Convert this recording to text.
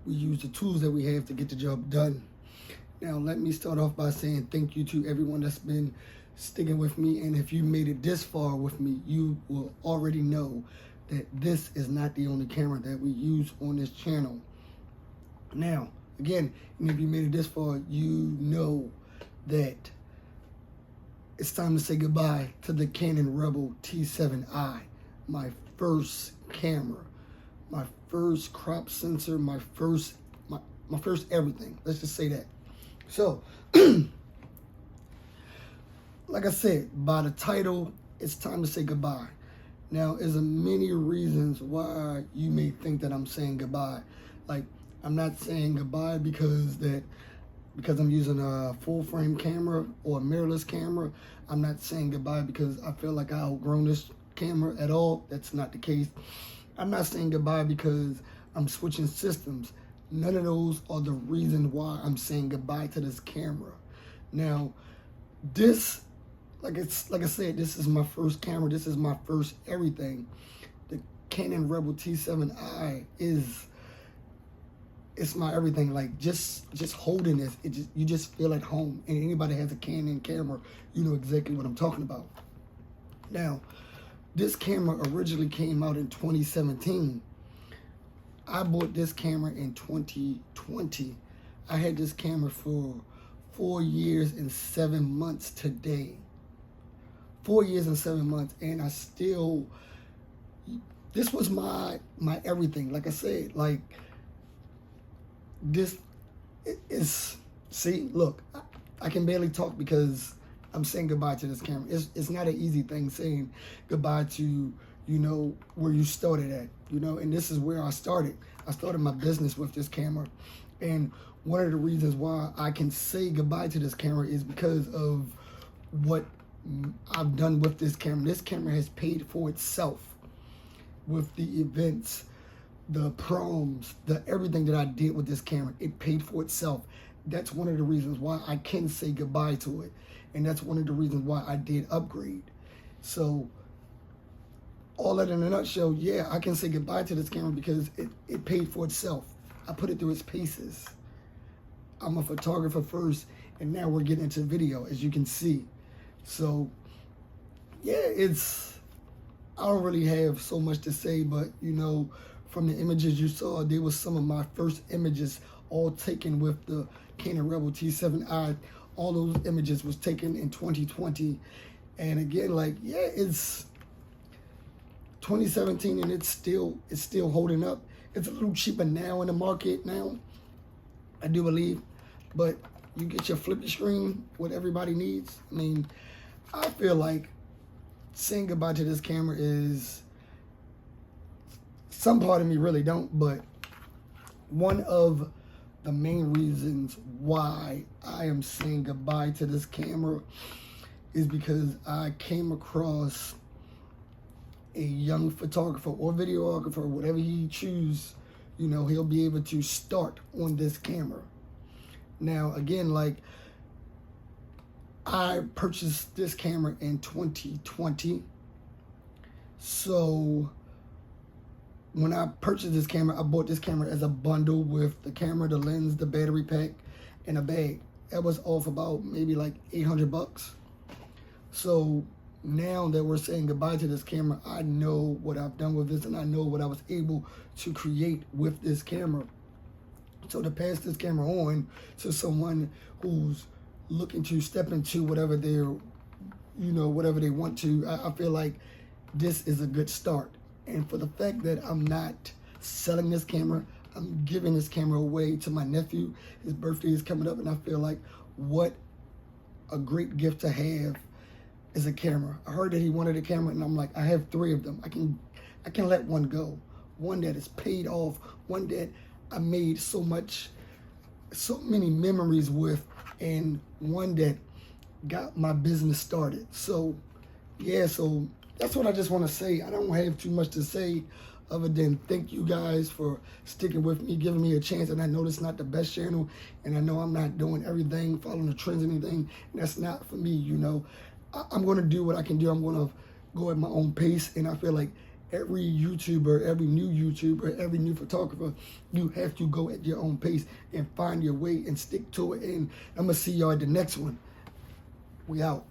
We use the tools that we have to get the job done. Now, let me start off by saying thank you to everyone that's been sticking with me. And if you made it this far with me, you will already know that this is not the only camera that we use on this channel. Now, again, and if you made it this far, you know that it's time to say goodbye to the Canon Rebel T7i, my first camera, my first crop sensor, my first everything. Let's just say that. So, like I said, by the title, it's time to say goodbye. Now, there's many reasons why you may think that I'm saying goodbye. Like, I'm not saying goodbye because I'm using a full frame camera or a mirrorless camera. I'm not saying goodbye because I feel like I outgrown this camera at all. That's not the case. I'm not saying goodbye because I'm switching systems. None of those are the reason why I'm saying goodbye to this camera. Now, this, like I said, this is my first camera. This is my first everything. The Canon Rebel T7i it's my everything. Like just holding this, you just feel at home. And anybody has a Canon camera, you know exactly what I'm talking about. Now, this camera originally came out in 2017. I bought this camera in 2020. I had this camera for 4 years and 7 months today. 4 years and 7 months, and I still, this was my everything. Like I said, like, this is, see, look, I can barely talk because I'm saying goodbye to this camera. It's not an easy thing saying goodbye to, you know, where you started at, you know, and this is where I started. I started my business with this camera. And one of the reasons why I can say goodbye to this camera is because of what I've done with this camera. This camera has paid for itself with the events, the proms, the everything that I did with this camera. It paid for itself. That's one of the reasons why I can say goodbye to it. And that's one of the reasons why I did upgrade. So, all that in a nutshell, yeah, I can say goodbye to this camera because it paid for itself. I put it through its paces. I'm a photographer first, and now we're getting into video, as you can see. So, yeah, I don't really have so much to say, but, you know, from the images you saw, they were some of my first images, all taken with the Canon Rebel T7i. All those images was taken in 2020. And again, like, yeah, it's 2017 and it's still holding up. It's a little cheaper now in the market now, I do believe. But you get your flippy screen, what everybody needs. I mean, I feel like saying goodbye to this camera is, some part of me really don't, but one of the main reasons why I am saying goodbye to this camera is because I came across a young photographer or videographer, whatever he choose, you know, he'll be able to start on this camera. Now, again, like, I purchased this camera in 2020. So when I purchased this camera, I bought this camera as a bundle with the camera, the lens, the battery pack, and a bag. That was off about maybe like $800. So now that we're saying goodbye to this camera, I know what I've done with this, and I know what I was able to create with this camera. So to pass this camera on to someone who's looking to step into whatever they're, you know, whatever they want to, I feel like this is a good start. And for the fact that I'm not selling this camera, I'm giving this camera away to my nephew. His birthday is coming up, and I feel like what a great gift to have is a camera. I heard that he wanted a camera, and I'm like, I have 3 of them. I can let one go. One that is paid off, one that I made so many memories with, and one that got my business started. So, yeah, so that's what I just want to say. I don't have too much to say other than thank you guys for sticking with me, giving me a chance. And I know this is not the best channel, and I know I'm not doing everything, following the trends, anything. And that's not for me, you know. I'm going to do what I can do. I'm going to go at my own pace, and I feel like every YouTuber, every new YouTuber, every new photographer, you have to go at your own pace and find your way and stick to it. And I'm going to see y'all at the next one. We out.